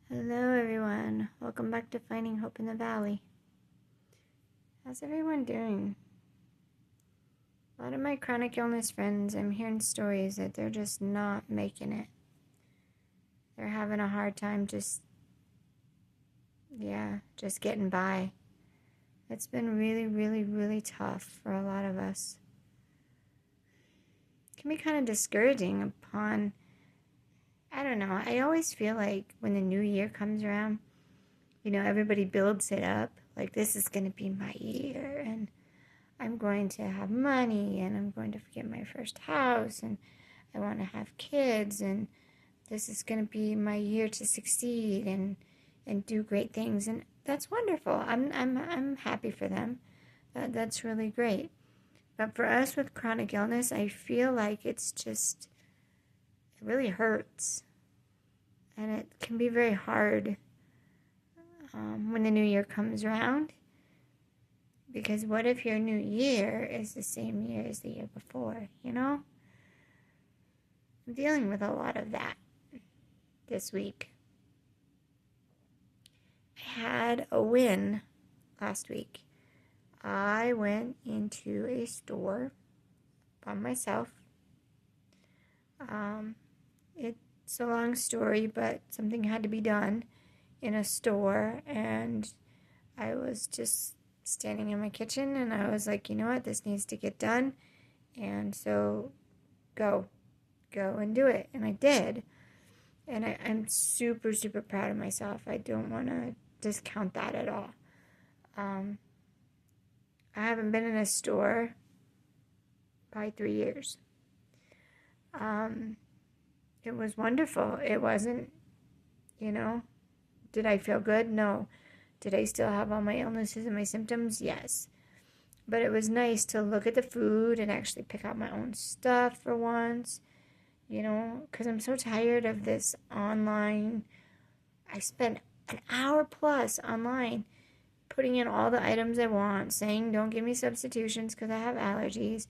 Hello, everyone. Welcome back to Finding Hope in the Valley. How's everyone doing? A lot of my chronic illness friends, I'm hearing stories that they're just not making it. They're having a hard time just getting by. It's been really, really, really tough for a lot of us. It can be kind of discouraging upon, I don't know, I always feel like when the new year comes around, everybody builds it up. Like, this is going to be my year, and I'm going to have money, and I'm going to get my first house, and I want to have kids, and this is going to be my year to succeed and do great things. And that's wonderful. I'm happy for them. That's really great. But for us with chronic illness, I feel like it really hurts. And it can be very hard when the new year comes around. Because what if your new year is the same year as the year before, I'm dealing with a lot of that this week. I had a win last week. I went into a store by myself. It's a long story, but something had to be done in a store, and I was just standing in my kitchen, and I was like, you know what, this needs to get done, and so go and do it. And I did, and I'm super, super proud of myself. I don't want to discount that at all. I haven't been in a store by 3 years. It was wonderful. It wasn't, did I feel good? No. Did I still have all my illnesses and my symptoms? Yes. But it was nice to look at the food and actually pick out my own stuff for once, because I'm so tired of this online. I spent an hour plus online putting in all the items I want, saying don't give me substitutions because I have allergies.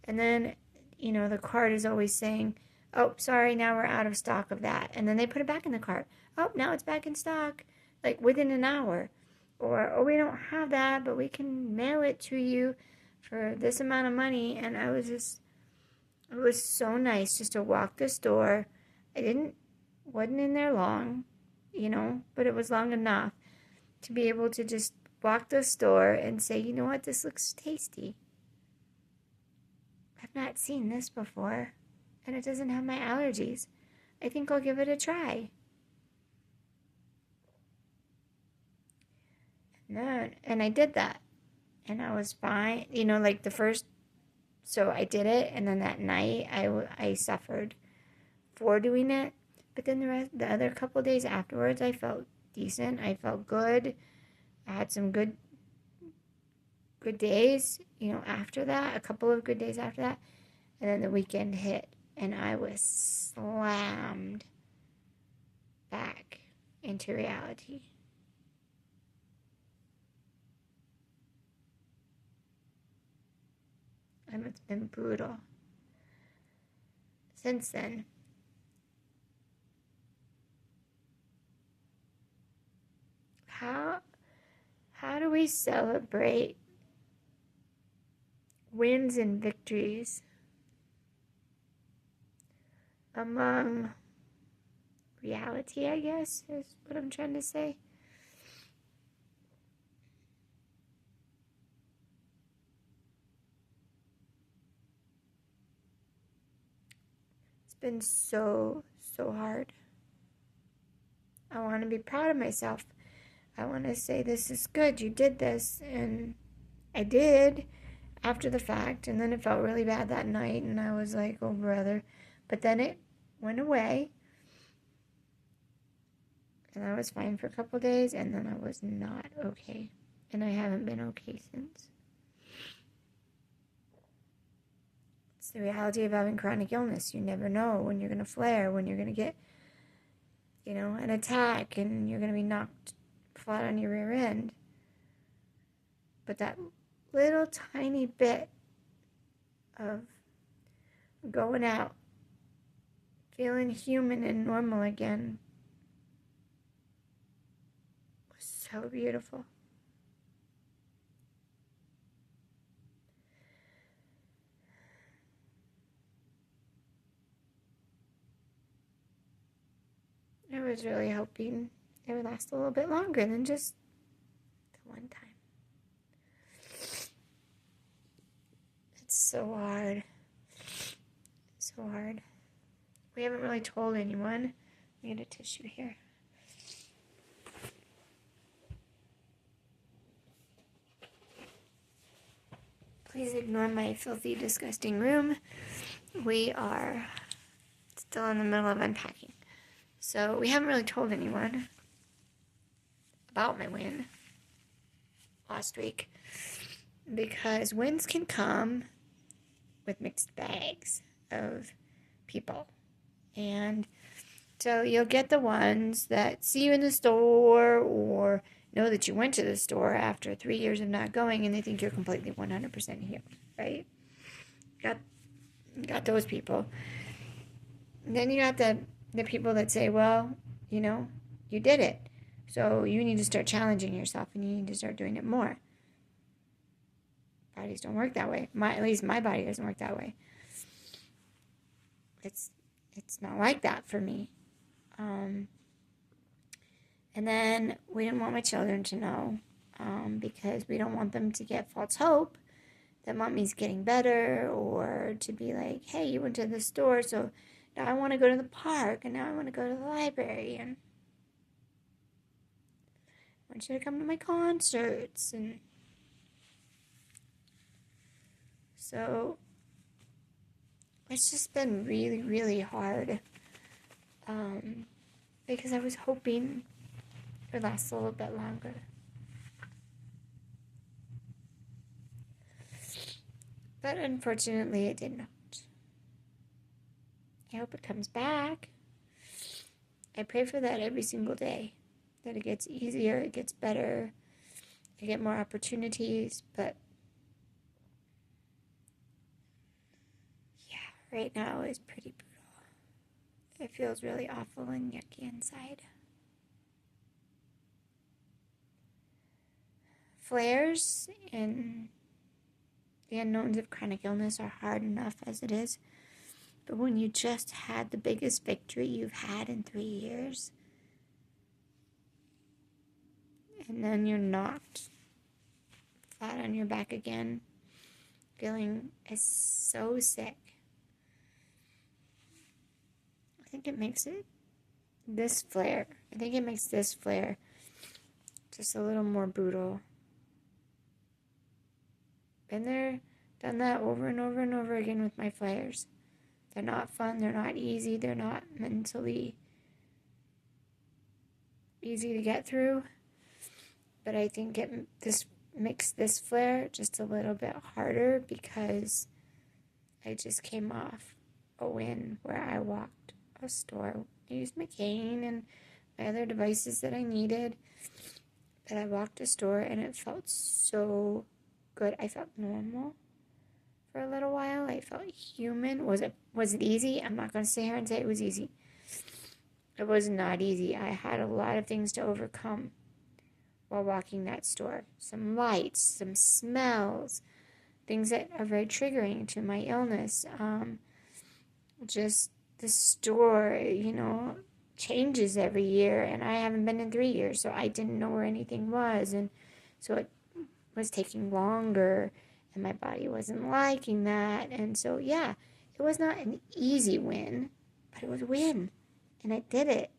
And then, the cart is always saying, oh, sorry, now we're out of stock of that. And then they put it back in the cart. Oh, now it's back in stock, like within an hour. Or, oh, we don't have that, but we can mail it to you for this amount of money. And it was so nice just to walk the store. Wasn't in there long, but it was long enough to be able to just walk the store and say, you know what, this looks tasty. I've not seen this before, and it doesn't have my allergies. I think I'll give it a try. And I did that, and I was fine. Like so I did it, and then that night I suffered for doing it. But then the other couple days afterwards, I felt decent. I felt good. I had some good days, after that, a couple of good days after that. And then the weekend hit, and I was slammed back into reality. And it's been brutal since then. How do we celebrate wins and victories among reality, I guess, is what I'm trying to say? It's been so, so hard. I want to be proud of myself. I want to say, this is good, you did this, and I did after the fact, and then it felt really bad that night, and I was like, oh, brother. But then it went away, and I was fine for a couple days, and then I was not okay, and I haven't been okay since. It's the reality of having chronic illness. You never know when you're going to flare, when you're going to get, an attack, and you're going to be knocked flat on your rear end. But that little tiny bit of going out, feeling human and normal again, So beautiful. I was really hoping it would last a little bit longer than just the one time. It's so hard. So hard. We haven't really told anyone. Let me get a tissue here. Please ignore my filthy, disgusting room. We are still in the middle of unpacking. So we haven't really told anyone about my win last week because wins can come with mixed bags of people. And so you'll get the ones that see you in the store or know that you went to the store after 3 years of not going and they think you're completely 100% healed, right? Got those people. And then you got the people that say, well, you know, you did it. So you need to start challenging yourself and you need to start doing it more. Bodies don't work that way. At least my body doesn't work that way. It's not like that for me. And then we didn't want my children to know because we don't want them to get false hope that mommy's getting better or to be like, hey, you went to the store, so now I want to go to the park and now I want to go to the library and I want you to come to my concerts. And so it's just been really, really hard because I was hoping it would last a little bit longer. But unfortunately, it did not. I hope it comes back. I pray for that every single day. That it gets easier, it gets better, I get more opportunities. But yeah, right now is pretty brutal. It feels really awful and yucky inside. Flares and the unknowns of chronic illness are hard enough as it is. But when you just had the biggest victory you've had in 3 years, and then you're knocked flat on your back again, feeling so sick, I think it makes this flare just a little more brutal. Been there, done that over and over and over again with my flares. They're not fun, they're not easy, they're not mentally easy to get through. But I think this makes this flare just a little bit harder because I just came off a win where I walked a store. I used my cane and my other devices that I needed. But I walked a store and it felt so good. I felt normal for a little while. I felt human. Was it easy? I'm not going to sit here and say it was easy. It was not easy. I had a lot of things to overcome while walking that store. Some lights, some smells, things that are very triggering to my illness. Just the store, changes every year, and I haven't been in 3 years, so I didn't know where anything was, and so it was taking longer, and my body wasn't liking that, and so, yeah, it was not an easy win, but it was a win, and I did it.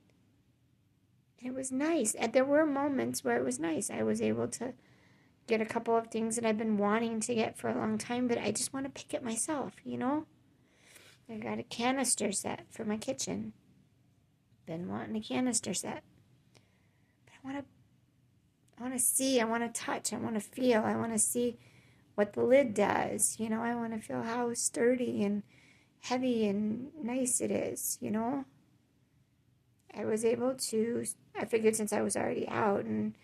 It was nice. And there were moments where it was nice. I was able to get a couple of things that I've been wanting to get for a long time, but I just want to pick it myself, I got a canister set for my kitchen. Been wanting a canister set. But I want to see, I want to touch, I want to feel, I want to see what the lid does. I want to feel how sturdy and heavy and nice it is, I was able to, I figured since I was already out and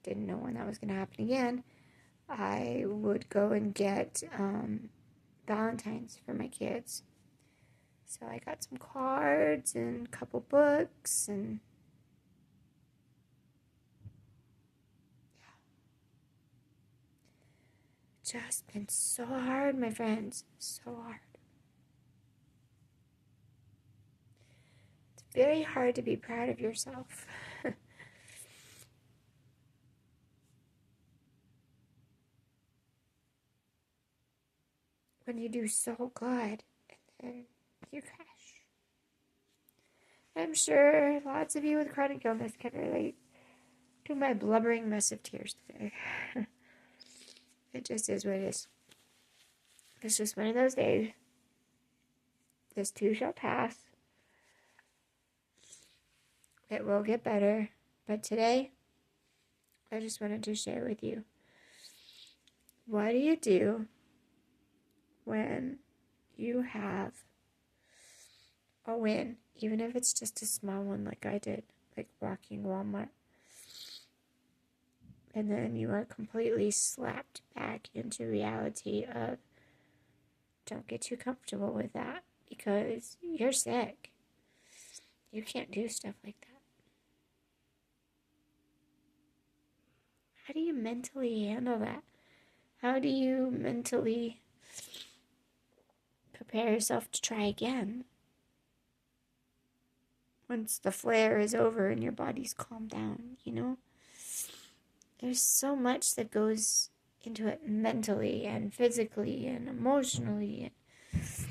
didn't know when that was going to happen again, I would go and get Valentine's for my kids. So I got some cards and a couple books and just been so hard, my friends. So hard. It's very hard to be proud of yourself. When you do so good and then you crash. I'm sure lots of you with chronic illness can relate to my blubbering mess of tears today. It just is what it is. It's just one of those days. This too shall pass. It will get better. But today, I just wanted to share with you. What do you do when you have a win, even if it's just a small one like I did, like walking Walmart, and then you are completely slapped back into reality of don't get too comfortable with that because you're sick. You can't do stuff like that. How do you mentally handle that? How do you mentally prepare yourself to try again once the flare is over and your body's calmed down, you know? There's so much that goes into it mentally and physically and emotionally. It's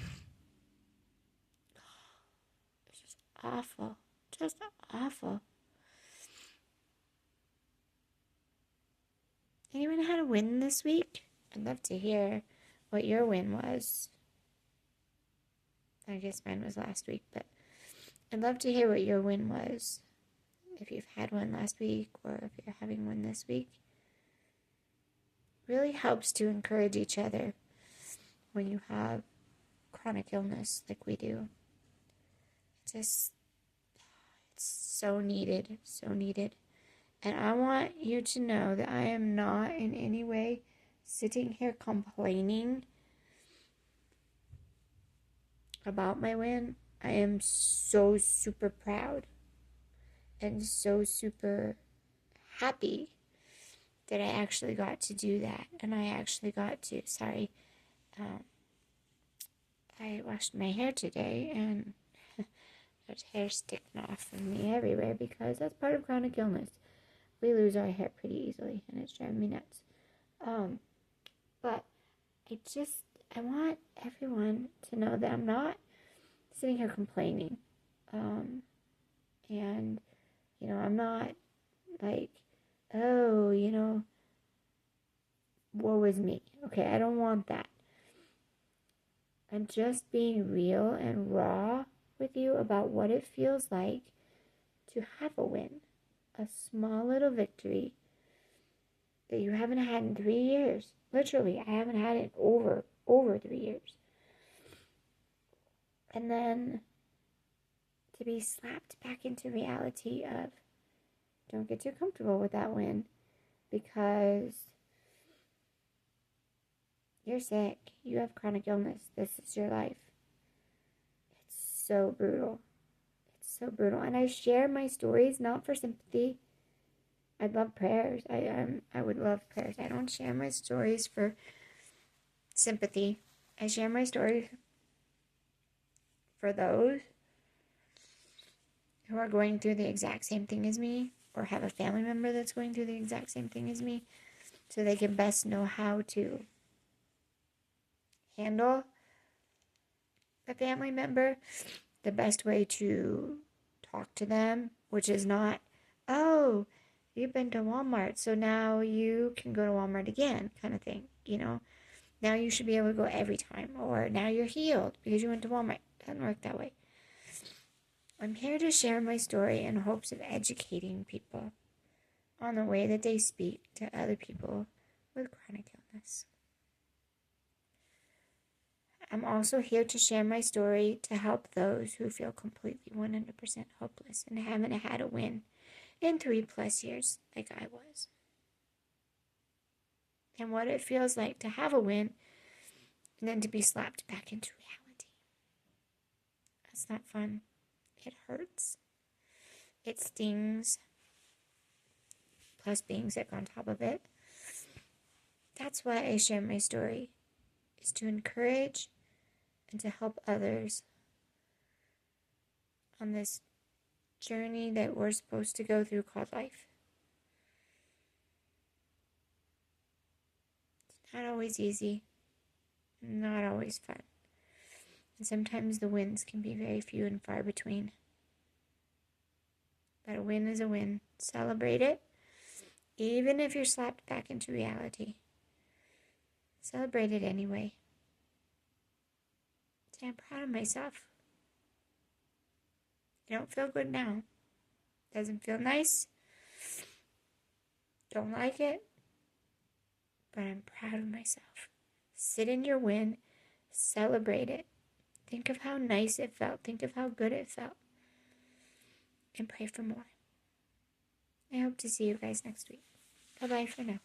just awful. Just awful. Anyone had a win this week? I'd love to hear what your win was. I guess mine was last week, but I'd love to hear what your win was. If you've had one last week or if you're having one this week. Really helps to encourage each other when you have chronic illness like we do. It's so needed, so needed. And I want you to know that I am not in any way sitting here complaining about my win. I am so super proud and so super happy that I actually got to do that. And I actually got to, I washed my hair today and there's hair sticking off from me everywhere because that's part of chronic illness. We lose our hair pretty easily and it's driving me nuts. But I want everyone to know that I'm not sitting here complaining. And, I'm not like, oh, woe is me. Okay, I don't want that. I'm just being real and raw with you about what it feels like to have a win. A small little victory that you haven't had in 3 years. Literally, I haven't had it over 3 years. And then to be slapped back into reality of don't get too comfortable with that win because you're sick. You have chronic illness. This is your life. It's so brutal. It's so brutal. And I share my stories not for sympathy. I'd love prayers. I would love prayers. I don't share my stories for sympathy. I share my stories for those who are going through the exact same thing as me or have a family member that's going through the exact same thing as me so they can best know how to handle a family member, the best way to talk to them, which is not, oh, you've been to Walmart, so now you can go to Walmart again, kind of thing, Now you should be able to go every time, or now you're healed because you went to Walmart. It doesn't work that way. I'm here to share my story in hopes of educating people on the way that they speak to other people with chronic illness. I'm also here to share my story to help those who feel completely 100% hopeless and haven't had a win in 3+ years like I was. And what it feels like to have a win and then to be slapped back into reality. That's not fun. It hurts. It stings. Plus being sick on top of it. That's why I share my story, is to encourage and to help others on this journey that we're supposed to go through called life. It's not always easy, not always fun. And sometimes the wins can be very few and far between. But a win is a win. Celebrate it, even if you're slapped back into reality. Celebrate it anyway. Say, I'm proud of myself. I don't feel good now. Doesn't feel nice. Don't like it. But I'm proud of myself. Sit in your win. Celebrate it. Think of how nice it felt. Think of how good it felt. And pray for more. I hope to see you guys next week. Bye-bye for now.